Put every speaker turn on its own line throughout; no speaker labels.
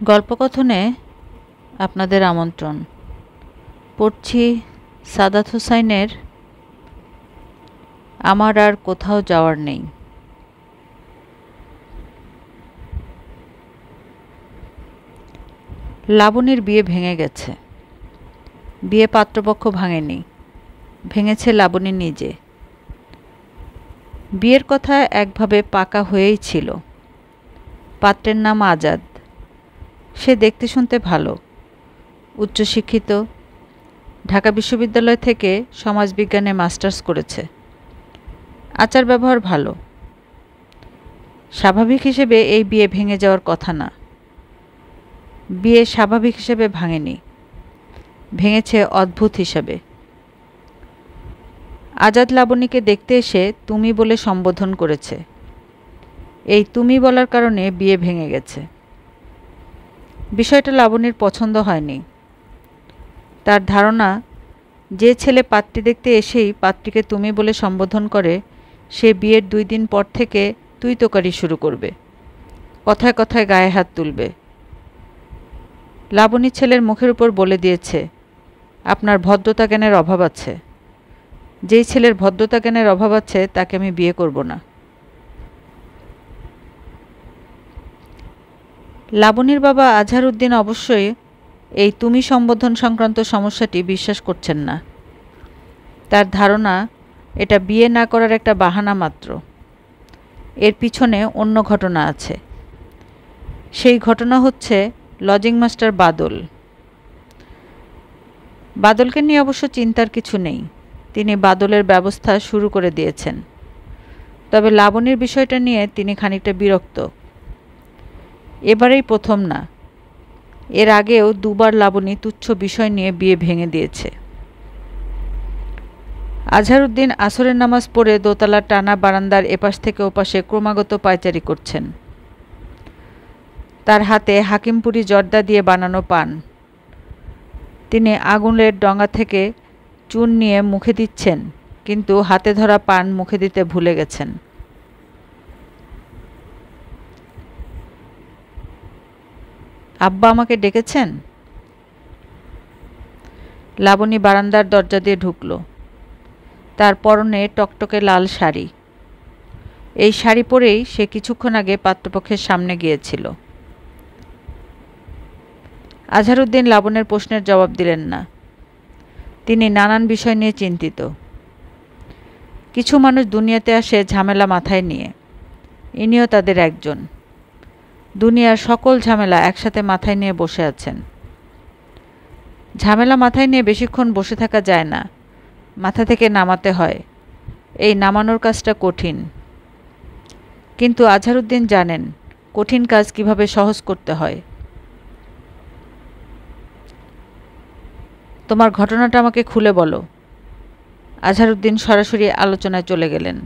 গল্পকথনে আপনাদের আমন্ত্রণ। পড়ছি সাদাত হোসাইনের আমার আর কোথাও যাওয়ার নেই। লাবণীর বিয়ে ভেঙে গেছে। বিয়ে পাত্রপক্ষ ভাঙেনি, ভেঙেছে লাবণী নিজে। বিয়ের কথা একভাবে পাকা হয়েই ছিল। পাত্রের নাম আজাদ। সে দেখতে শুনতে ভালো, উচ্চশিক্ষিত, ঢাকা বিশ্ববিদ্যালয় থেকে সমাজবিজ্ঞানে মাস্টার্স করেছে। আচার ব্যবহার ভালো। স্বাভাবিক হিসেবে এই বিয়ে ভেঙে যাওয়ার কথা না। বিয়ে স্বাভাবিক হিসেবে ভাঙেনি, ভেঙেছে অদ্ভুত হিসাবে। আজাদ লাবণীকে দেখতে এসে তুমি বলে সম্বোধন করেছে। এই তুমি বলার কারণে বিয়ে ভেঙে গেছে। বিষয়টা লাবণীর পছন্দ হয়নি। তার ধারণা, যে ছেলে পাত্রী দেখতে এসেই পাত্রীকে তুমি বলে সম্বোধন করে, সে বিয়ের 2 দিন পর থেকে তুই তোকারি শুরু করবে, কথায় কথায় গায়ে হাত তুলবে। লাবণী ছেলের মুখের উপর বলে দিয়েছে, আপনার ভদ্রতা জ্ঞানের অভাব আছে। যেই ছেলের ভদ্রতা জ্ঞানের অভাব আছে তাকে আমি বিয়ে করব না। লাবণীর বাবা আজহার উদ্দিন অবশ্যই এই তুমি সম্বোধন সংক্রান্ত সমস্যাটি বিশ্বাস করছেন না। তার ধারণা, এটা বিয়ে না করার একটা বাহানা মাত্র। এর পিছনে অন্য ঘটনা আছে। সেই ঘটনা হচ্ছে লজিং মাস্টার বাদল। বাদলকে নিয়ে অবশ্য চিন্তার কিছু নেই। তিনি বাদলের ব্যবস্থা শুরু করে দিয়েছেন। তবে লাবণীর বিষয়টা নিয়ে তিনি খানিকটা বিরক্ত। এবারেই প্রথম না, এর আগেও 2 বার লাবণী তুচ্ছ বিষয় নিয়ে বিয়ে ভেঙে দিয়েছে। আজহার উদ্দিন আসরের নামাজ পড়ে দোতলার টানা বারান্দার এপাশ থেকে ওপাশে ক্রমাগত পায়চারি করছেন। তার হাতে হাকিমপুরি জর্দা দিয়ে বানানো পান। তিনি আগুনের ডঙা থেকে চুন নিয়ে মুখে দিচ্ছেন, কিন্তু হাতে ধরা পান মুখে দিতে ভুলে গেছেন। আব্বা আমাকে ডেকেছেন? লাবণী বারান্দার দরজা দিয়ে ঢুকল। তার পরনে টকটকে লাল শাড়ি। এই শাড়ি পরেই সে কিছুক্ষণ আগে পাত্রপক্ষের সামনে গিয়েছিল। আজহার উদ্দিন লাবণের প্রশ্নের জবাব দিলেন না। তিনি নানান বিষয় নিয়ে চিন্তিত। কিছু মানুষ দুনিয়াতে আসে ঝামেলা মাথায় নিয়ে। ইনিও তাদের একজন। দুনিয়ার সকল ঝামেলা একসাথে মাথায় নিয়ে বসে আছেন। ঝামেলা মাথায় নিয়ে বেশিক্ষণ বসে থাকা যায় না, মাথা থেকে নামাতে হয়। এই নামানোর কাজটা কঠিন। কিন্তু আজহার উদ্দিন জানেন কঠিন কাজ কিভাবে সহজ করতে হয়। তোমার ঘটনাটা আমাকে খুলে বলো। আজহার উদ্দিন সরাসরি আলোচনায় চলে গেলেন।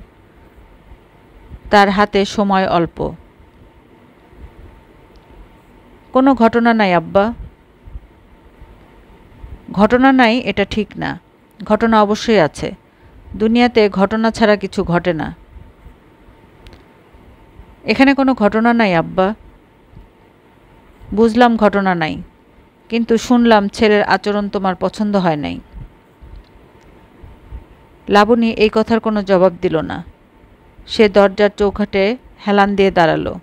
তার হাতে সময় অল্প। কোনো ঘটনা নাই আব্বা। ঘটনা নাই এটা ঠিক না, ঘটনা অবশ্যই আছে। দুনিয়াতে ঘটনা ছাড়া কিছু ঘটে না। এখানে কোনো ঘটনা নাই আব্বা। বুঝলাম ঘটনা নাই, কিন্তু শুনলাম ছেলের আচরণ তোমার পছন্দ হয় নাই। লাবণী এই কথার কোনো জবাব দিল না। সে দরজার চৌকাঠে হেলান দিয়ে দাঁড়ালো।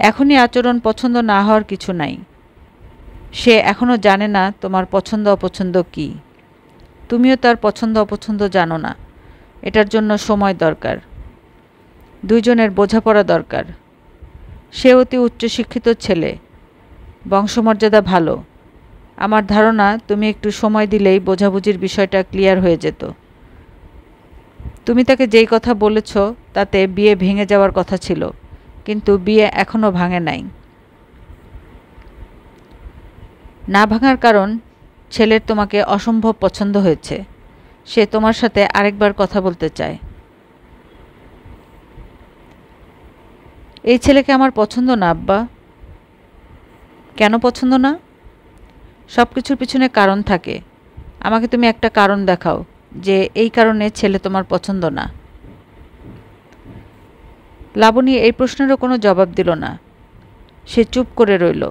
এখনই আচরণ পছন্দ না হওয়ার কিছু নাই। সে এখনও জানে না তোমার পছন্দ অপছন্দ কী। তুমিও তার পছন্দ অপছন্দ জানো না। এটার জন্য সময় দরকার। দুইজনের বোঝাপড়া দরকার। সে অতি উচ্চশিক্ষিত ছেলে, বংশমর্যাদা ভালো। আমার ধারণা তুমি একটু সময় দিলেই বোঝাবুঝির বিষয়টা ক্লিয়ার হয়ে যেত। তুমি তাকে যেই কথা বলেছ তাতে বিয়ে ভেঙে যাওয়ার কথা ছিল, কিন্তু বিয়ে এখনও ভাঙে নাই। না ভাঙার কারণ, ছেলের তোমাকে অসম্ভব পছন্দ হয়েছে। সে তোমার সাথে আরেকবার কথা বলতে চায়। এই ছেলেকে আমার পছন্দ না আব্বা। কেন পছন্দ না? সব কিছুর পিছনে কারণ থাকে। আমাকে তুমি একটা কারণ দেখাও যে এই কারণে ছেলে তোমার পছন্দ না। লাবণী এই প্রশ্নেরও কোনো জবাব দিল না। সে চুপ করে রইল।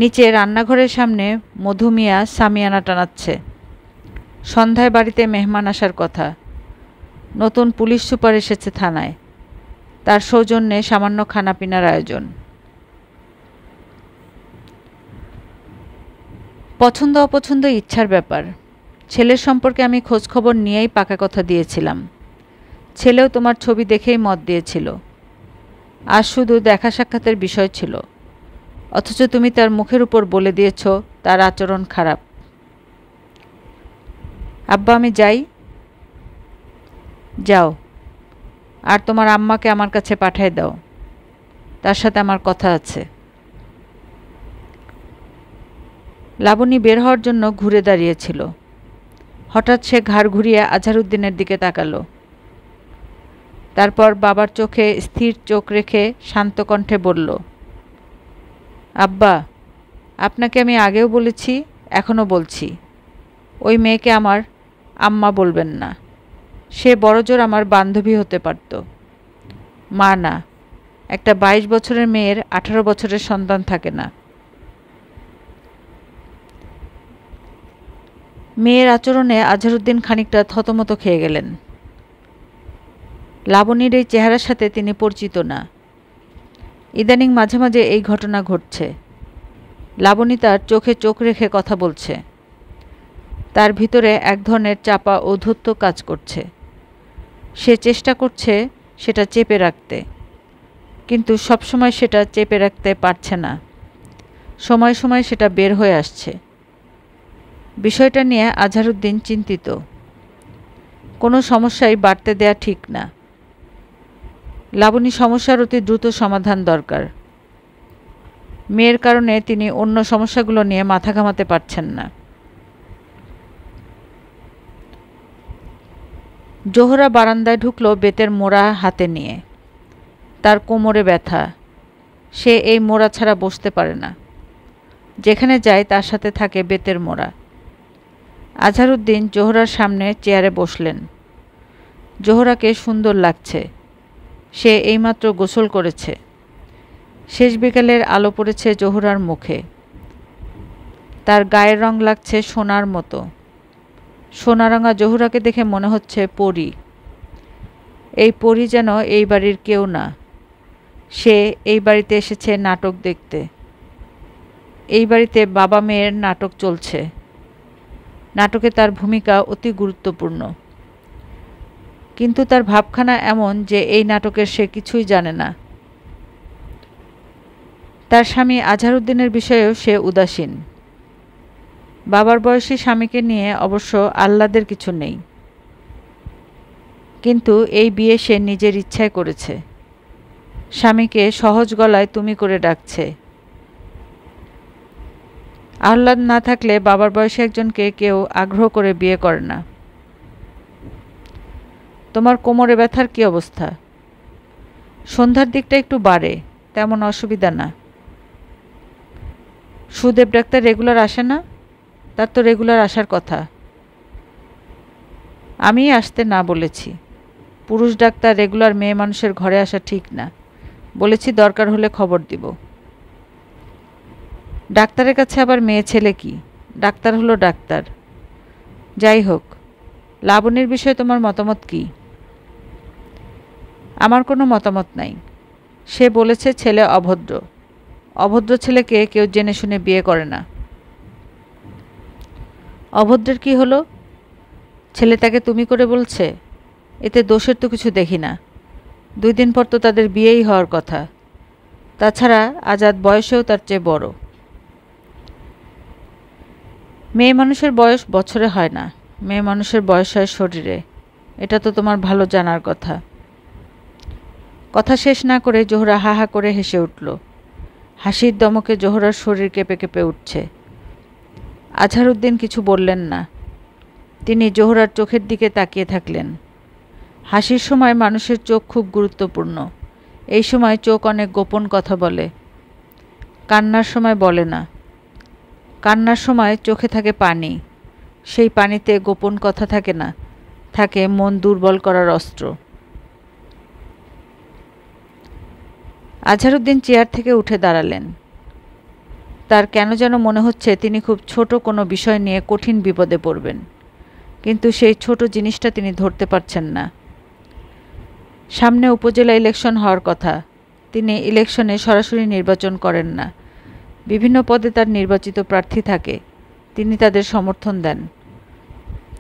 নিচে রান্নাঘরের সামনে মধু মিয়া সামিয়ানা টানাচ্ছে। সন্ধ্যায় বাড়িতে মেহমান আসার কথা। নতুন পুলিশ সুপার এসেছে থানায়। তার সৌজন্যে সামান্য খানাপিনার আয়োজন। পছন্দ অপছন্দ ইচ্ছার ব্যাপার। ছেলের সম্পর্কে আমি খোঁজখবর নিয়েই পাকা কথা দিয়েছিলাম। ছেলেও তোমার ছবি দেখেই মত দিয়েছিল। আজ শুধু দেখা সাক্ষাতের বিষয় ছিল, অথচ তুমি তার মুখের উপর বলে দিয়েছ তার আচরণ খারাপ। আব্বা, আমি যাই? যাও, আর তোমার আম্মাকে আমার কাছে পাঠিয়ে দাও, তার সাথে আমার কথা আছে। লাবণী বের হওয়ার জন্য ঘুরে দাঁড়িয়েছিল। হঠাৎ সে ঘাড় ঘুরিয়ে আজহারউদ্দিনের দিকে তাকালো। তারপর বাবার চোখে স্থির চোখ রেখে শান্ত কণ্ঠে বলল, আব্বা, আপনাকে আমি আগেও বলেছি, এখনও বলছি, ওই মেয়েকে আমার আম্মা বলবেন না। সে বড়জোর আমার বান্ধবী হতে পারত, মা না। একটা 22 বছরের মেয়ের 18 বছরের সন্তান থাকে না। মেয়ের আচরণে আজহারউদ্দিন খানিকটা থতমত খেয়ে গেলেন। লাবণীর এই চেহারার সাথে তিনি পরিচিত না। ইদানিং মাঝে মাঝে এই ঘটনা ঘটছে। লাবণী তার চোখে চোখ রেখে কথা বলছে। তার ভিতরে এক ধরনের চাপা ঔদ্ধত্য কাজ করছে। সে চেষ্টা করছে সেটা চেপে রাখতে, কিন্তু সবসময় সেটা চেপে রাখতে পারছে না। সময় সময় সেটা বের হয়ে আসছে। বিষয়টা নিয়ে আজহারউদ্দিন চিন্তিত। কোনো সমস্যাই বাড়তে দেয়া ঠিক না। লাবণী সমস্যার অতি দ্রুত সমাধান দরকার। মেয়ের কারণে তিনি অন্য সমস্যাগুলো নিয়ে মাথা ঘামাতে পারছেন না। জোহরা বারান্দায় ঢুকলো বেতের মোড়া হাতে নিয়ে। তার কোমরে ব্যথা। সে এই মোড়া ছাড়া বসতে পারে না। যেখানে যায় তার সাথে থাকে বেতের মোড়া। আজহারউদ্দিন জোহরার সামনে চেয়ারে বসলেন। জোহরাকে সুন্দর লাগছে। সে এইমাত্র গোসল করেছে। শেষ বিকালের আলো পড়েছে জোহরার মুখে। তার গায়ের রং লাগছে সোনার মতো। সোনারঙা জোহরাকে দেখে মনে হচ্ছে পরী। এই পরী যেন এই বাড়ির কেউ না। সে এই বাড়িতে এসেছে নাটক দেখতে। এই বাড়িতে বাবা মেয়ের নাটক চলছে। নাটকে তার ভূমিকা অতি গুরুত্বপূর্ণ। কিন্তু তার ভাবখানা এমন যে এই নাটকের সে কিছুই জানে না। তার স্বামী আজহারউদ্দিনের বিষয়েও সে উদাসীন। বাবার বয়সী স্বামীকে নিয়ে অবশ্য আহ্লাদের কিছু নেই, কিন্তু এই বিয়ে সে নিজের ইচ্ছায় করেছে। স্বামীকে সহজ গলায় তুমি করে ডাকছে। আহ্লাদ না থাকলে বাবার বয়সী একজনকে কেউ আগ্রহ করে বিয়ে করে না। তোমার কোমরে ব্যথার কী অবস্থা? সন্ধ্যার দিকটা একটু বাড়ে, তেমন অসুবিধা না। সুদেব ডাক্তার রেগুলার আসে না? তার তো রেগুলার আসার কথা। আমি আসতে না বলেছি। পুরুষ ডাক্তার রেগুলার মেয়ে মানুষের ঘরে আসা ঠিক না। বলেছি দরকার হলে খবর দিব। ডাক্তারের কাছে আবার মেয়ে ছেলে কি? ডাক্তার হলো ডাক্তার। যাই হোক, লাবণীর বিষয়ে তোমার মতামত কি? আমার কোনো মতামত নাই। সে বলেছে ছেলে অভদ্র। অভদ্র ছেলেকে কেউ জেনে শুনে বিয়ে করে না। অভদ্রের কি হলো? ছেলে তাকে তুমি করে বলছে, এতে দোষের তো কিছু দেখি না। 2 দিন পর তো তাদের বিয়েই হওয়ার কথা। তাছাড়া আজাদ বয়সেও তার চেয়ে বড়। মেয়ে মানুষের বয়স বছরে হয় না, মেয়ে মানুষের বয়স হয় শরীরে। এটা তো তোমার ভালো জানার কথা। কথা শেষ না করে জোহরা হা হা করে হেসে উঠল। হাসির দমকে জোহরার শরীর কেঁপে কেঁপে উঠছে। আজহারউদ্দিন কিছু বললেন না। তিনি জোহরার চোখের দিকে তাকিয়ে থাকলেন। হাসির সময় মানুষের চোখ খুব গুরুত্বপূর্ণ। এই সময় চোখ অনেক গোপন কথা বলে। কান্নার সময় বলে না। কান্নার সময় চোখে থাকে পানি। সেই পানিতে গোপন কথা থাকে না, থাকে মন দুর্বল করার অস্ত্র। আজহারউদ্দিন চেয়ার থেকে উঠে দাঁড়ালেন। তার কেন যেন মনে হচ্ছে তিনি খুব ছোট কোনো বিষয় নিয়ে কঠিন বিপদে পড়বেন, কিন্তু সেই ছোট জিনিসটা তিনি ধরতে পারছেন না। সামনে উপজেলা ইলেকশন হওয়ার কথা। তিনি ইলেকশনে সরাসরি নির্বাচন করেন না, বিভিন্ন পদে তার নির্বাচিত প্রার্থী থাকে, তিনি তাদের সমর্থন দেন।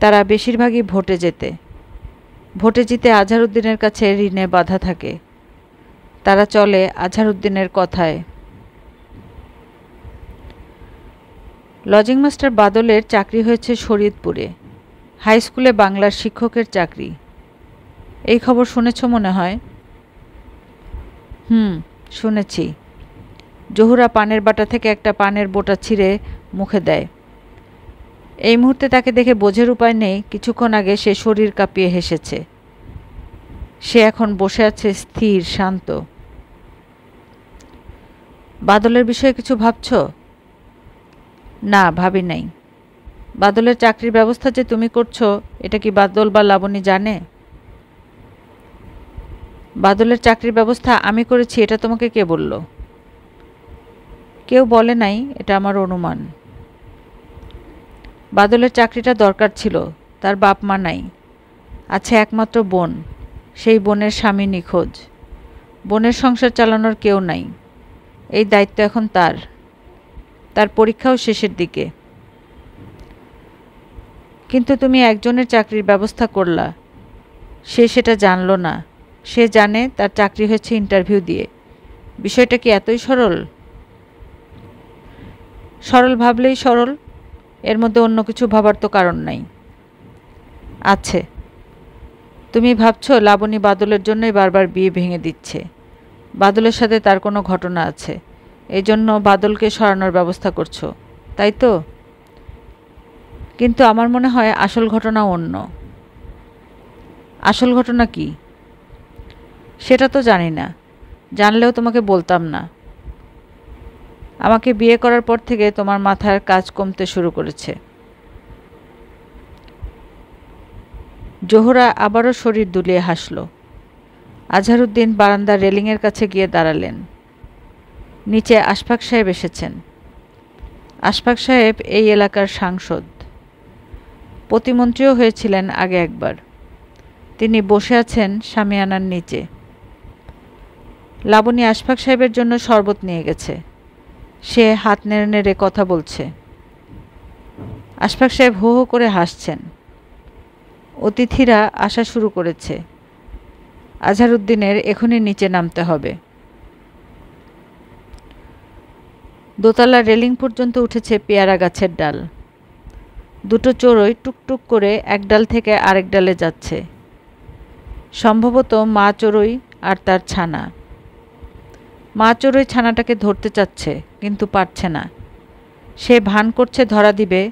তারা বেশিরভাগই ভোটে জিতে আজহারউদ্দিনের কাছে ঋণে বাধা থাকে। তারা চলে আজহারউদ্দিনের কথায়। লজিং মাস্টার বাদলের চাকরি হয়েছে শরীয়তপুরে, হাই স্কুলে বাংলার শিক্ষকের চাকরি। এই খবর শুনেছ মনে হয়? শুনেছি। জহুরা পানের বাটা থেকে একটা পানের বোঁটা ছিঁড়ে মুখে দেয়। এই মুহূর্তে তাকে দেখে বোঝার উপায় নেই কিছুক্ষণ আগে সে শরীর কাঁপিয়ে হেসেছে। সে এখন বসে আছে স্থির, শান্ত। বাদলের বিষয়ে কিছু ভাবছ? না, ভাবি নাই। বাদলের চাকরির ব্যবস্থা যে তুমি করছো, এটা কি বাদল বা লাবণী জানে? বাদলের চাকরির ব্যবস্থা আমি করেছি এটা তোমাকে কে বলল? কেউ বলে নাই, এটা আমার অনুমান। বাদলের চাকরিটা দরকার ছিল, তার বাপ মা নাই, আছে একমাত্র বোন। সেই বোনের স্বামী নিখোঁজ, বোনের সংসার চালানোর কেউ নাই। এই দায়িত্ব এখন তার পরীক্ষাও শেষের দিকে। কিন্তু তুমি একজনের চাকরির ব্যবস্থা করলা, সে সেটা জানল না। সে জানে তার চাকরি হয়েছে ইন্টারভিউ দিয়ে। বিষয়টা কি এতই সরল? সরল ভাবলেই সরল, এর মধ্যে অন্য কিছু ভাবার তো কারণ নাই। আছে। তুমি ভাবছো লাবণী বাদলের জন্যই বারবার বিয়ে ভেঙে দিচ্ছে, বাদলের সাথে তার কোনো ঘটনা আছে, এই জন্য বাদলকে সরানোর ব্যবস্থা করছো, তাই তো? কিন্তু আমার মনে হয় আসল ঘটনা অন্য। আসল ঘটনা কি? সেটা তো জানি না, জানলেও তোমাকে বলতাম না। আমাকে বিয়ে করার পর থেকে তোমার মাথার কাজ কমতে শুরু করেছে। জোহরা আবারও শরীর দুলিয়ে হাসল। আজহারউদ্দিন বারান্দার রেলিংয়ের কাছে গিয়ে দাঁড়ালেন। নিচে আশফাক সাহেব এসেছেন। আশফাক সাহেব এই এলাকার সাংসদ, প্রতিমন্ত্রীও হয়েছিলেন আগে একবার। তিনি বসে আছেন শামিয়ানার নিচে। লাবণী আশফাক সাহেবের জন্য শরবত নিয়ে গেছে। সে হাত নেড়ে নেড়ে কথা বলছে। আশফাক সাহেব হো হো করে হাসছেন। অতিথিরা আসা শুরু করেছে। আজহারউদ্দিনের এখনই নিচে নামতে হবে। দোতলার রেলিং পর্যন্ত উঠেছে পেয়ারা গাছের ডাল। দুটো চড়ুই টুকটুক করে এক ডাল থেকে আরেক ডালে যাচ্ছে। সম্ভবত মা চড়ুই আর তার ছানা। মা চড়ুই ছানাটাকে ধরতে চাচ্ছে, কিন্তু পারছে না। সে ভান করছে ধরা দিবে,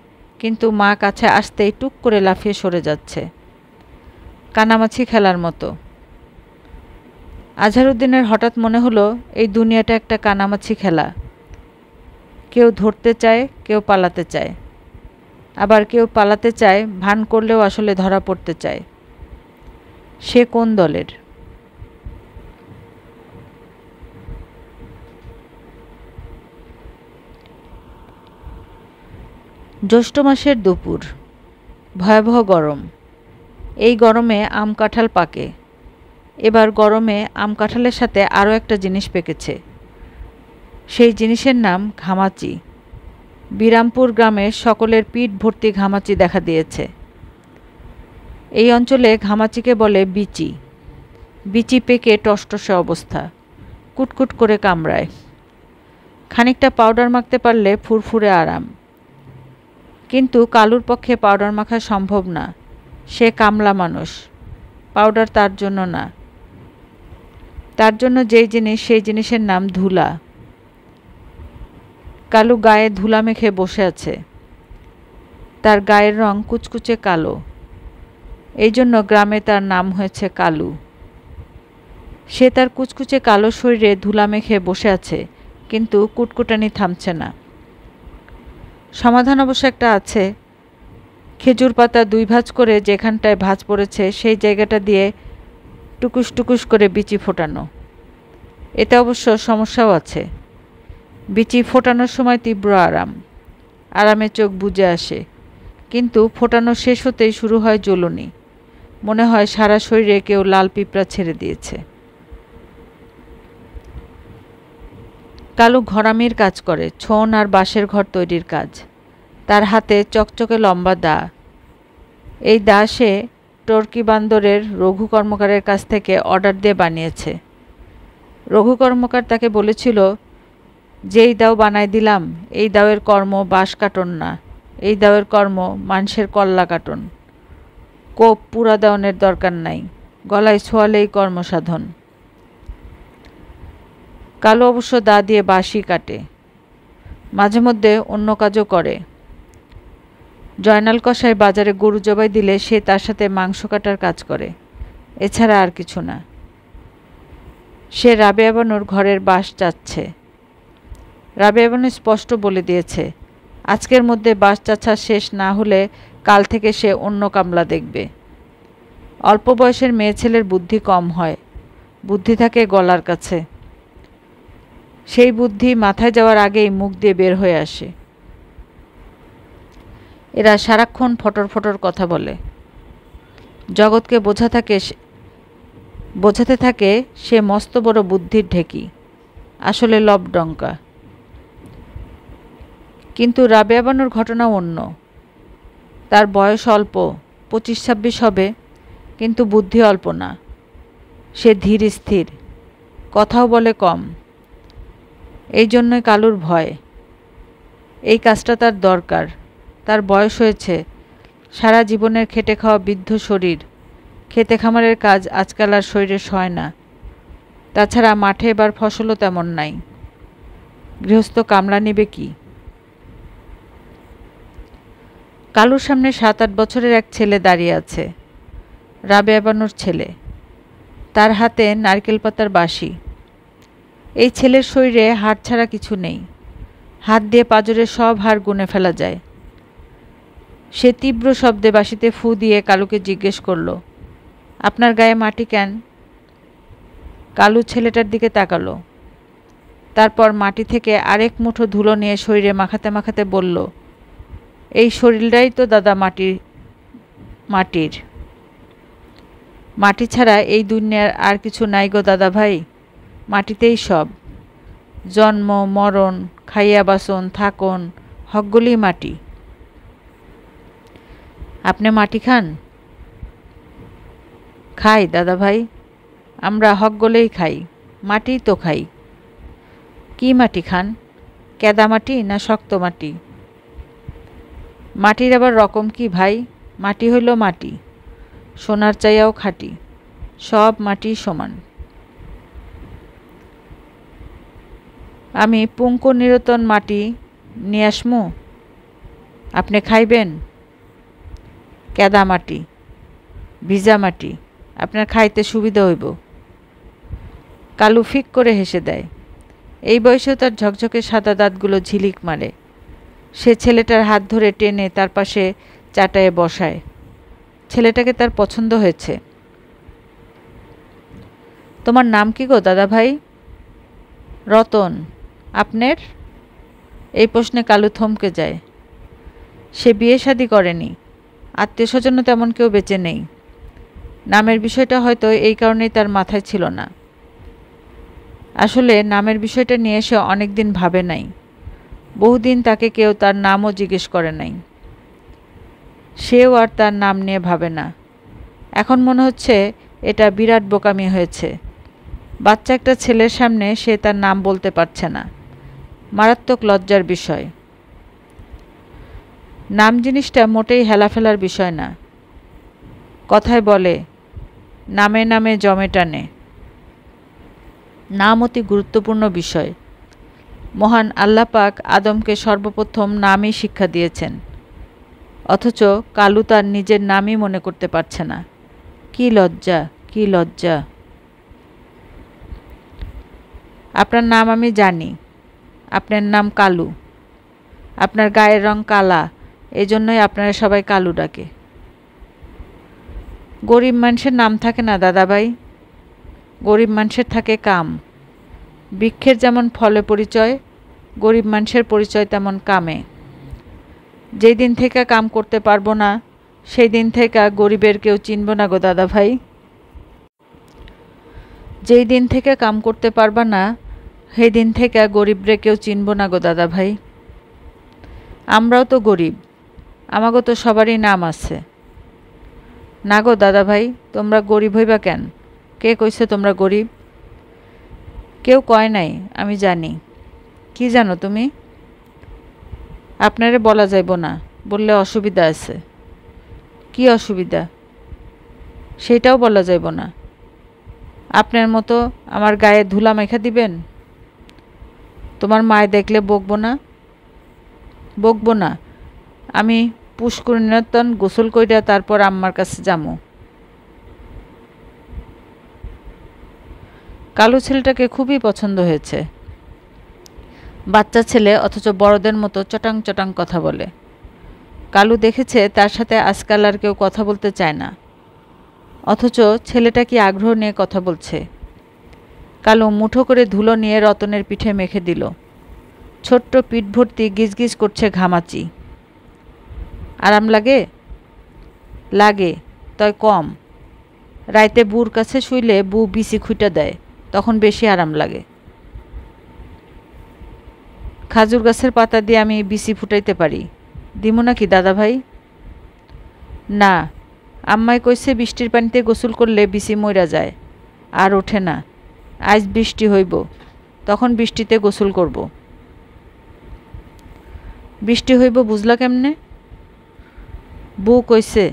কিন্তু মা কাছে আসতেই টুক করে লাফিয়ে সরে যাচ্ছে, কানামাছি খেলার মতো। আজহারউদ্দিনের হঠাৎ মনে হলো এই দুনিয়াটা একটা কানামাছি খেলা। কেউ ধরতে চায়, কেউ পালাতে চায়, আবার কেউ পালাতে চায় ভান করলেও আসলে ধরা পড়তে চায়। সে কোন দলের? জ্যৈষ্ঠ মাসের দুপুর, ভয়াবহ গরম। এই গরমে আম কাঁঠাল পাকে। এবার গরমে আম কাঁঠালের সাথে আরও একটা জিনিস পেকেছে। সেই জিনিসের নাম ঘামাচি। বিরামপুর গ্রামের সকলের পিঠ ভর্তি ঘামাচি দেখা দিয়েছে। এই অঞ্চলে ঘামাচিকে বলে বিচি। বিচি পেকে টসটসে অবস্থা, কুটকুট করে কামড়ায়। খানিকটা পাউডার মাখতে পারলে ফুরফুরে আরাম। কিন্তু কালুর পক্ষে পাউডার মাখা সম্ভব না। সে কামলা মানুষ, পাউডার তার জন্য না। তার জন্য যেই জিনিস, সেই জিনিসের নাম ধুলা। কালু গায়ে ধুলা মেখে বসে আছে। তার গায়ের রং কুচকুচে কালো, এই জন্য গ্রামে তার নাম হয়েছে কালু। সে তার কুচকুচে কালো শরীরে ধুলা মেখে বসে আছে, কিন্তু কুটকুটানি থামছে না। সমাধান অবশ্য একটা আছে। খেজুর পাতা 2 ভাঁজ করে যেখানটায় ভাঁজ পড়েছে সেই জায়গাটা দিয়ে টুকুস টুকুস করে বিচি ফোটানো। এতে অবশ্য সমস্যাও আছে। বিচি ফোটানোর সময় তীব্র আরামে চোখ বুজে আসে, কিন্তু ফোটানো শেষ হতেই শুরু হয় জ্বলুনি। মনে হয় সারা শরীরে কেউ লাল পিঁপড়া ছেড়ে দিয়েছে। কালু ঘরামির কাজ করে, ছন আর বাঁশের ঘর তৈরির কাজ। তার হাতে চকচকে লম্বা দা। এই দা সে টর্কি বান্দরের রঘু কর্মকারের কাছ থেকে অর্ডার দিয়ে বানিয়েছে। রঘু কর্মকার তাকে বলেছিল, যেই দাও বানাই দিলাম, এই দাওয়ের কর্ম বাঁশ কাটন না, এই দাওয়ের কর্ম মানুষের কল্লা কাটন। কোপ পুরা দেওয়ানের দরকার নাই, গলায় ছোয়ালেই কর্মসাধন। কালু অবশ্য দা দিয়ে বাঁশই কাটে, মাঝে মধ্যে অন্য কাজও করে। জয়নাল কসাই বাজারে গরু জবাই দিলে সে তার সাথে মাংস কাটার কাজ করে, এছাড়া আর কিছু না। সে রাবেয়া বানুর ঘরের বাঁশ চাচ্ছে। রাবেয়া বানু স্পষ্ট বলে দিয়েছে, আজকের মধ্যে বাঁশ চাছা শেষ না হলে কাল থেকে সে অন্য কামলা দেখবে। অল্প বয়সের মেয়ে ছেলের বুদ্ধি কম হয়, বুদ্ধি থাকে গলার কাছে। সেই বুদ্ধি মাথায় যাওয়ার আগেই মুখ দিয়ে বের হয়ে আসে। এরা সারাক্ষণ ফটর ফটর কথা বলে, জগৎকে বোঝাতে থাকে সে মস্ত বড় বুদ্ধির ঢেকি, আসলে লবডঙ্কা। কিন্তু রাবেয়া বানুর ঘটনা অন্য। তার বয়স অল্প, 25-26 হবে, কিন্তু বুদ্ধি অল্প না। সে ধীর স্থির, কথাও বলে কম। এই জন্যই কালুর ভয়। এই কাজটা তার দরকার। তার বয়স হয়েছে, সারা জীবনের খেটে খাওয়া বৃদ্ধ শরীর, খেতে খামারের কাজ আজকাল আর শরীরে সয় না। তাছাড়া মাঠে এবার ফসলও তেমন নাই, গৃহস্থ কামলা নেবে কি? কালুর সামনে 7-8 বছরের এক ছেলে দাঁড়িয়ে আছে, রাবেয়া বানুর ছেলে। তার হাতে নারকেল পাতার বাঁশি। এই ছেলের শরীরে হাড় ছাড়া কিছু নেই, হাত দিয়ে পাঁজরের সব হাড় গুনে ফেলা যায়। সে তীব্র শব্দে বাঁশিতে ফু দিয়ে কালুকে জিজ্ঞেস করল, আপনার গায়ে মাটি কেন? কালু ছেলেটার দিকে তাকালো, তারপর মাটি থেকে আরেক মুঠো ধুলো নিয়ে শরীরে মাখাতে মাখাতে বলল, এই শরীরটাই তো দাদা মাটির। মাটি ছাড়া এই দুনিয়ার আর কিছু নাই গো দাদা ভাই, মাটিতেই সব। জন্ম মরণ, খাইয়া বাসন থাকন, হকগুলি মাটি। আপনি মাটি খান? খাই দাদা ভাই, আমরা হকগুলোই খাই, মাটিই তো খাই। কি মাটি খান? কেদা মাটি না শক্ত মাটি? মাটির আবার রকম কি ভাই? মাটি হইল মাটি, সোনার চাইয়াও খাঁটি, সব মাটি সমান। আমি পুঙ্ক নিরতন মাটি নিয়ে আসমু, আপনি খাইবেন? কেদা মাটি, ভিজা মাটি, আপনার খাইতে সুবিধা হইব। কালু ফিক করে হেসে দেয়। এই বয়সেও তার ঝকঝকে সাদা দাঁতগুলো ঝিলিক মারে। সে ছেলেটার হাত ধরে টেনে তার পাশে চাটায়ে বসায়। ছেলেটাকে তার পছন্দ হয়েছে। তোমার নাম কি গো দাদা ভাই? রতন। আপনার? এই প্রশ্নে কালু থমকে যায়। সে বিয়ে শাদী করেনি, আত্মীয় স্বজনও তেমন কেউ বেঁচে নেই। নামের বিষয়টা হয়তো এই কারণেই তার মাথায় ছিল না। আসলে নামের বিষয়টা নিয়ে সে অনেক দিন ভাবে নাই। বহুদিন তাকে কেউ তার নামও জিজ্ঞেস করে নাই। সেও আর তার নাম নিয়ে ভাবে না। এখন মনে হচ্ছে এটা বিরাট বোকামি হয়েছে। বাচ্চা একটা ছেলের সামনে সে তার নাম বলতে পারছে না, মারাত্মক লজ্জার বিষয়। নাম জিনিসটা মোটেই হেলাফেলার বিষয় না। কথায় বলে, নামে নামে জমে টানে। নাম অতি গুরুত্বপূর্ণ বিষয়। মহান আল্লাহ পাক আদমকে সর্বপ্রথম নামই শিক্ষা দিয়েছেন, অথচ কালু তার নিজের নামই মনে করতে পারছে না। কি লজ্জা, কি লজ্জা! আপনার নাম আমি জানি, আপনার নাম কালু। আপনার গায়ের রং কালা, এজন্যই আপনারা সবাই কালু ডাকে। গরিব মানুষের নাম থাকে না দাদাভাই, গরিব মানুষের থাকে কাম। বৃক্ষের যেমন ফলে পরিচয়, গরিব মানুষের পরিচয় তেমন কামে। যেই দিন থেকে কাম করতে পারবো না সেই দিন থেকে গরিবের কেউ চিনব না গো দাদা ভাই। যেই দিন থেকে কাম করতে পারবা না সেই দিন থেকে গরিবরে কেউ চিনব না গো দাদা ভাই। আমরাও তো গরিব, আমাগো তো সবারই নাম আছে। না গো দাদা ভাই, তোমরা গরিব হইবা কেন? কে কইছে তোমরা গরিব? কেউ কয় নাই, আমি জানি। কি জানো তুমি? আপনারে বলা যাইব না, বললে অসুবিধা আছে। কি অসুবিধা? সেটাও বলা যাইব না। আপনার মতো আমার গায়ে ধুলা মেখা দিবেন? তোমার মায় দেখলে বকবো না? বকবো না। আমি পুষ্করিণীতন গোসল কইরা তারপর আম্মার কাছে যামু। কালু ছেলেটাকে খুবই পছন্দ হয়েছে। বাচ্চা ছেলে, অথচ বড়দের মতো চটাং চটাং কথা বলে। কালু দেখেছে তার সাথে আজকাল আর কেউ কথা বলতে চায় না, অথচ ছেলেটা কি আগ্রহ নিয়ে কথা বলছে। কালু মুঠো করে ধুলো নিয়ে রতনের পিঠে মেখে দিল। ছোট্ট পিঠ ভর্তি গিজগিজ করছে ঘামাচি। আরাম লাগে? লাগে, তয় কম। রাইতে বুর কাছে শুইলে বউ বিসি খুঁটা দেয়, তখন বেশি আরাম লাগে। খাজুর গাছের পাতা দিয়ে আমি বিসি ফুটাইতে পারি, দিমু নাকি দাদা ভাই? না, আম্মাই কইছে বৃষ্টির পানিতে গোসল করলে বিসি মইরা যায়, আর ওঠে না। আজ বৃষ্টি হইব, তখন বৃষ্টিতে গোসল করব। বৃষ্টি হইব বুঝলা কেমনে? বউ কইছে।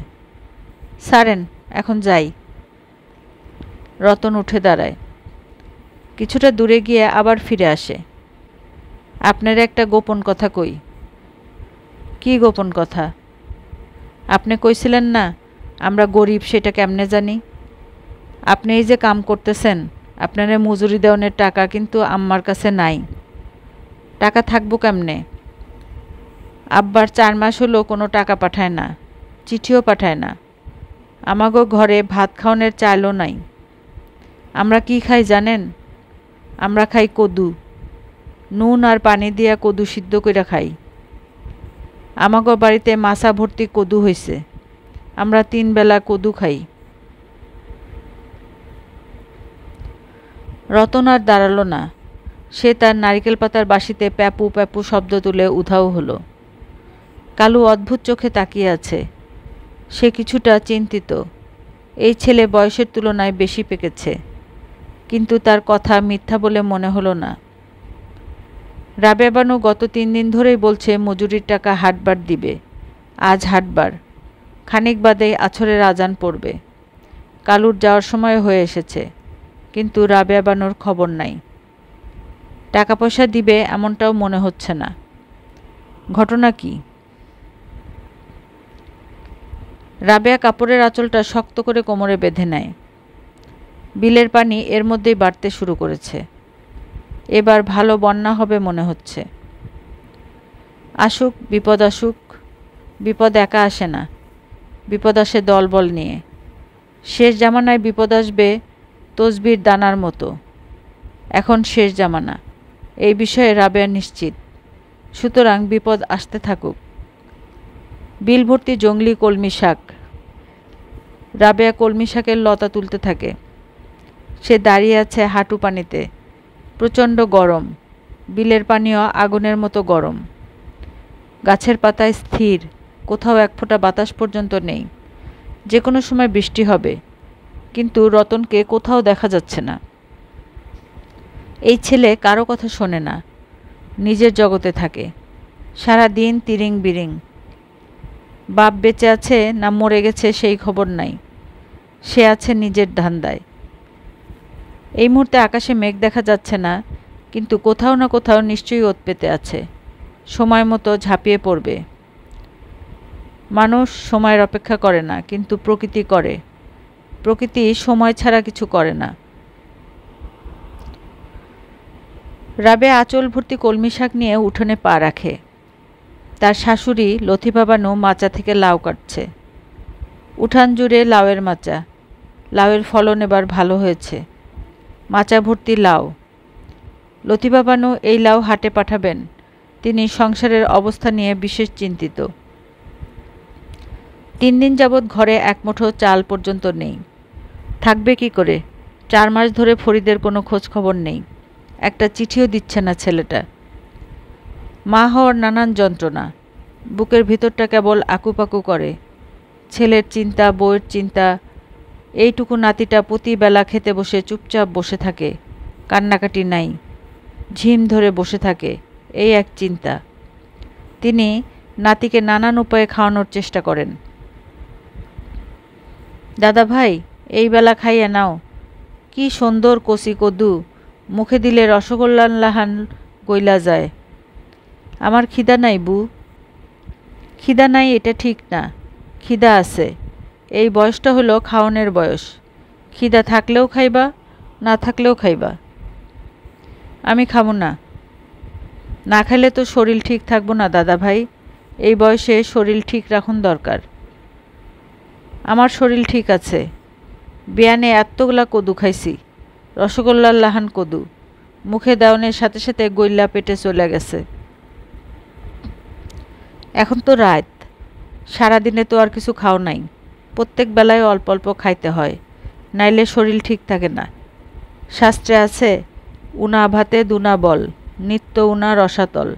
সারেন, এখন যাই। রতন উঠে দাঁড়ায়, কিছুটা দূরে গিয়ে আবার ফিরে আসে। আপনার একটা গোপন কথা কই। কি গোপন কথা? আপনি কইছিলেন না আমরা গরিব, সেটা কেমনে জানি? আপনি এই যে কাম করতেছেন, আপনারে মজুরি দেওয়ানের টাকা কিন্তু আম্মার কাছে নাই। টাকা থাকবো কেমনে? আব্বার 4 মাস হলো কোনো টাকা পাঠায় না, চিঠিও পাঠায় না। আমাগো ঘরে ভাত খাওয়ানোর চালও নাই। আমরা কি খাই জানেন? আমরা খাই কদু, নুন আর পানি দিয়া কদু সিদ্ধ কইরা খাই। আমাগো বাড়িতে মাছা ভর্তি কদু হইছে, আমরা 3 বেলা কদু খাই। রতন আর দাঁড়ালো না, সে তার নারিকেল পাতার বাঁশিতে প্যাপু প্যাপু শব্দ তুলে উধাও হলো। কালু অদ্ভুত চোখে তাকিয়ে আছে। সে কিছুটা চিন্তিত। এই ছেলে বয়সের তুলনায় বেশি পেকেছে, কিন্তু তার কথা মিথ্যা বলে মনে হলো না। রাবেয়া বানু গত 3 দিন ধরেই বলছে মজুরির টাকা হাটবার দিবে। আজ হাটবার, খানিক বাদেই আছরের আজান পড়বে। কালুর যাওয়ার সময় হয়ে এসেছে, কিন্তু রাবেয়া বানুর খবর নাই। টাকা পয়সা দিবে এমনটাও মনে হচ্ছে না। ঘটনা কি? রাবেয়া কাপড়ের আঁচলটা শক্ত করে কোমরে বেঁধে নেয়। বিলের পানি এর মধ্যেই বাড়তে শুরু করেছে। এবার ভালো বন্যা হবে মনে হচ্ছে। আসুক বিপদ আসুক, বিপদ একা আসে না, বিপদ আসে দলবল নিয়ে। শেষ জামানায় বিপদ আসবে তসবির দানার মতো। এখন শেষ জামানা, এই বিষয়ে রাবেয়া নিশ্চিত। সুতরাং বিপদ আসতে থাকুক। বিল ভর্তি জংলি কলমি শাক। রাবেয়া কলমি শাকের লতা তুলতে থাকে। সে দাঁড়িয়ে আছে হাঁটু পানিতে। প্রচণ্ড গরম, বিলের পানিও আগুনের মতো গরম। গাছের পাতায় স্থির, কোথাও এক ফোঁটা বাতাস পর্যন্ত নেই। যে কোনো সময় বৃষ্টি হবে, কিন্তু রতনকে কোথাও দেখা যাচ্ছে না। এই ছেলে কারো কথা শোনে না, নিজের জগতে থাকে। সারা দিন তিরিং বিরিং। বাপ বেঁচে আছে না মরে গেছে সেই খবর নাই। সে আছে নিজের ধান্দায়। এই মুহূর্তে আকাশে মেঘ দেখা যাচ্ছে না, কিন্তু কোথাও না কোথাও নিশ্চয়ই ওত পেতে আছে। সময় মতো ঝাঁপিয়ে পড়বে। মানুষ সময়ের অপেক্ষা করে না, কিন্তু প্রকৃতি করে। প্রকৃতি সময় ছাড়া কিছু করে না। রাবেয়া আঁচল ভর্তি কলমি শাক নিয়ে উঠোনে পা রাখে। তার শাশুড়ি লতিফা বানু মাচা থেকে লাউ কাটছে। উঠান জুড়ে লাউয়ের মাচা। লাউয়ের ফলন এবার ভালো হয়েছে। মাচা ভর্তি লাউ। লতিফা বানু এই লাউ হাটে পাঠাবেন। তিনি সংসারের অবস্থা নিয়ে বিশেষ চিন্তিত। 3 দিন যাবৎ ঘরে এক মুঠো চাল পর্যন্ত নেই। থাকবে কি করে? 4 মাস ধরে ফরিদের কোনো খোঁজ খবর নেই। একটা চিঠিও দিচ্ছে না ছেলেটা। মা হওয়ার নানান যন্ত্রণা। বুকের ভিতরটা কেবল আকুপাকু করে। ছেলের চিন্তা, বউয়ের চিন্তা। এইটুকু নাতিটা প্রতিবেলা খেতে বসে চুপচাপ বসে থাকে, কান্নাকাটি নাই, ঝিম ধরে বসে থাকে, এই এক চিন্তা। তিনি নাতিকে নানান উপায়ে খাওয়ানোর চেষ্টা করেন। দাদা ভাই, এই বেলা খাইয়া নাও, কি সুন্দর কচি কদু, মুখে দিলে রসগোল্লার লাহান গইলা যায়। আমার খিদা নাই বু। খিদা নাই এটা ঠিক না, খিদা আছে। এই বয়সটা হলো খাওয়ানোর বয়স। খিদা থাকলেও খাইবা, না থাকলেও খাইবা। আমি খাবো না। না খাইলে তো শরীর ঠিক থাকবো না দাদা ভাই। এই বয়সে শরীর ঠিক রাখুন দরকার। আমার শরীর ঠিক আছে। বিয়ানে এতগুলা কদু খাইছি, রসগোল্লার লাহান কদু, মুখে দেওয়ানের সাথে সাথে গইল্লা পেটে চলে গেছে। এখন তো রাত, সারাদিনে তো আর কিছু খাও নাই। প্রত্যেক বেলায় অল্প অল্প খাইতে হয়, নাইলে শরীর ঠিক থাকে না। শাস্ত্রে আছে, উনা ভাতে দুনা বল, নিত্য উনা রসাতল।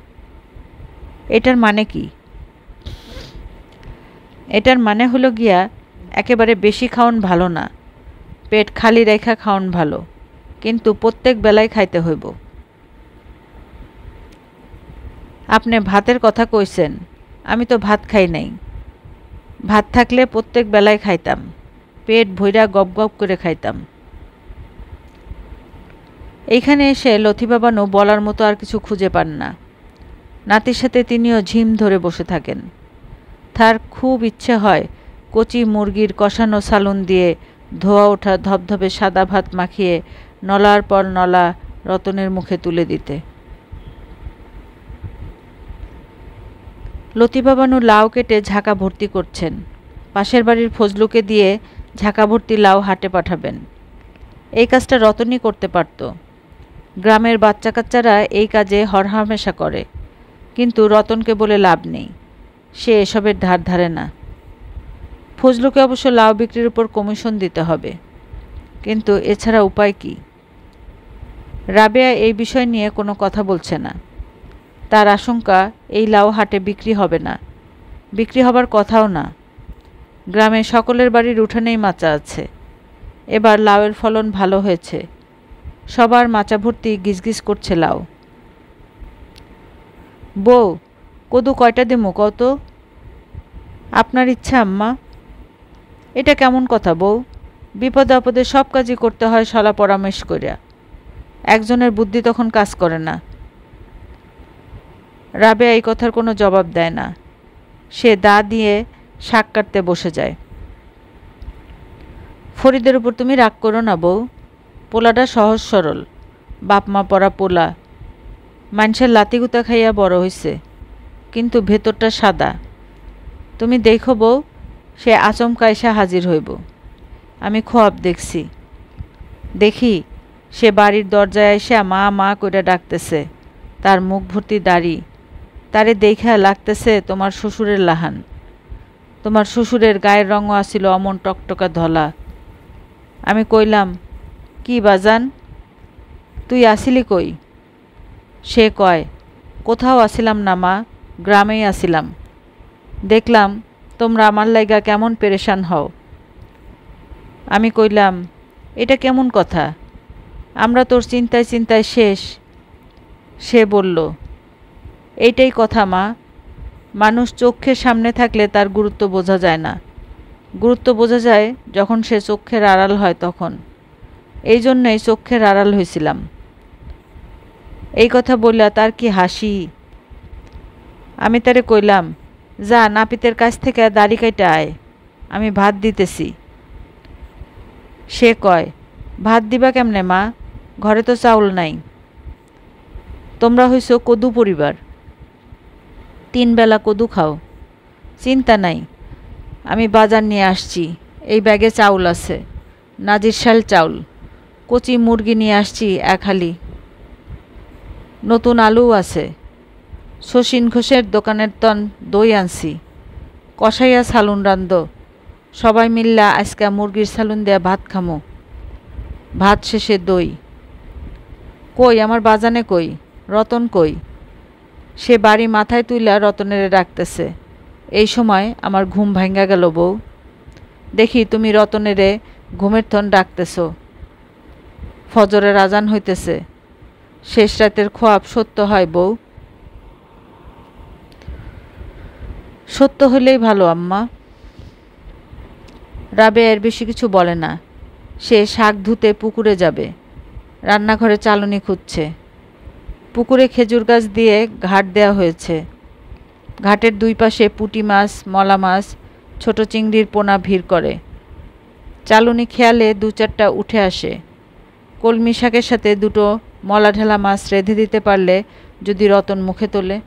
এটার মানে কি? এটার মানে হলো গিয়া একেবারে বেশি খাওন ভালো না, পেট খালি রেখা খাওন ভালো, কিন্তু প্রত্যেক বেলায় খাইতে হইব। আপনি ভাতের কথা কইছেন, আমি তো ভাত খাই নাই। ভাত থাকলে প্রত্যেক বেলায় খাইতাম, পেট ভইরা গপ গপ করে খাইতাম। এইখানে এসে লতিফা বানু বলার মতো আর কিছু খুঁজে পান না। নাতির সাথে তিনিও ঝিম ধরে বসে থাকেন। তার খুব ইচ্ছে হয় কচি মুরগির কষানো সালুন দিয়ে ধোয়া ওঠা ধবধবে সাদা ভাত মাখিয়ে নলার পর নলা রতনের মুখে তুলে দিতে। লতিফা বানু লাউ কেটে ঝাঁকা ভর্তি করছেন। পাশের বাড়ির ফজলুকে দিয়ে ঝাঁকা ভর্তি লাউ হাটে পাঠাবেন। এই কাজটা রতনই করতে পারত। গ্রামের বাচ্চা কাচ্চারা এই কাজে হরহামেশা করে, কিন্তু রতনকে বলে লাভ নেই, সে এসবের ধার ধারে না। ফজলুকে অবশ্য লাউ বিক্রির উপর কমিশন দিতে হবে, কিন্তু এছাড়া উপায় কি? রাবেয়া এই বিষয় নিয়ে কোনো কথা বলছে না। তার আশঙ্কা এই লাউ হাটে বিক্রি হবে না, বিক্রি হবার কথাও না। গ্রামে সকলের বাড়ির উঠানেই মাচা আছে। এবার লাউয়ের ফলন ভালো হয়েছে, সবার মাচা ভর্তি গিজগিজ করছে লাউ। বউ, কদু কয়টা দিমু কত? আপনার ইচ্ছা আম্মা। এটা কেমন কথা বউ? বিপদে আপদে সব কাজই করতে হয় সলা পরামর্শ করিয়া, একজনের বুদ্ধি তখন কাজ করে না। রাবেয়া এই কথার কোনো জবাব দেয় না। সে দা দিয়ে শাক কাটতে বসে যায়। ফরিদের উপর তুমি রাগ করো না বউ, পোলাটা সহজ সরল, বাপ মা পড়া পোলা, মানুষের লাতিগুতা খাইয়া বড় হইছে, কিন্তু ভেতরটা সাদা। তুমি দেখো বউ, সে আচমকা এসে হাজির হইব। আমি খোয়াব দেখছি। দেখি সে বাড়ির দরজায় এসে মা মা কইরা ডাকতেছে, তার মুখ ভর্তি দাড়ি। তারে দেখা লাগতেছে তোমার শ্বশুরের লাহান। তোমার শ্বশুরের গায়ের রঙও আসিল অমন টকটকা ধলা। আমি কইলাম, কি বাজান, তুই আসিলি কই? সে কয়, কোথাও আসিলাম না মা, গ্রামেই আসিলাম। দেখলাম তোমরা আমার লাইগা কেমন পেরেশান হও। আমি কইলাম, এটা কেমন কথা? আমরা তোর চিন্তায় চিন্তায় শেষ। সে বলল, এইটাই কথা মা, মানুষ চোখের সামনে থাকলে তার গুরুত্ব বোঝা যায় না। গুরুত্ব বোঝা যায় যখন সে চোখের আড়াল হয় তখন। এই জন্যই চোখের আড়াল হয়েছিলাম। এই কথা বললা তার কি হাসি! আমি তারে কইলাম, যা নাপিতের কাছ থেকে দাড়ি কাইটা আয়, আমি ভাত দিতেছি। সে কয়, ভাত দিবা কেমনে মা, ঘরে তো চাউল নাই। তোমরা হইছো কদু পরিবার, 3 বেলা কদু খাও। চিন্তা নাই, আমি বাজার নিয়ে আসছি, এই ব্যাগে চাউল আছে, নাজির শাল চাউল। কচি মুরগি নিয়ে আসছি 1 হালি। নতুন আলুও আছে। শচীন ঘোষের দোকানের তন দই আনছি, কষাইয়া সালুন রান্ধ, সবাই মিল্লা আজকা মুরগির সালুন দেয়া ভাত খামো। ভাত শেষে দই। কই আমার বাজানে কই, রতন কই? সে বাড়ি মাথায় তুইলা রতনেরে ডাকতেছে। এই সময় আমার ঘুম ভাঙ্গা গেল বউ। দেখি তুমি রতনেরে ঘুমের থন ডাকতেছ। ফজরের আজান হইতেছে। শেষ রাতের খোয়াব সত্য হয় বউ? সত্য হইলেই ভালো আম্মা। রাবেয়া এর বেশি কিছু বলে না। সে শাক ধুতে পুকুরে যাবে। রান্নাঘরে চালনি খুঁজছে। পুকুরে খেজুর গাছ দিয়ে ঘাট দেয়া হয়েছে। ঘাটের দুই পাশে পুঁটি মাছ, মলা মাছ, ছোট চিংড়ির পোনা ভিড় করে। চালনি খেয়ালে দু চারটা উঠে আসে। কলমি শাকের সাথে দুটো মলা ঢালা মাছ রেঁধে দিতে পারলে যদি রতন মুখে তোলে।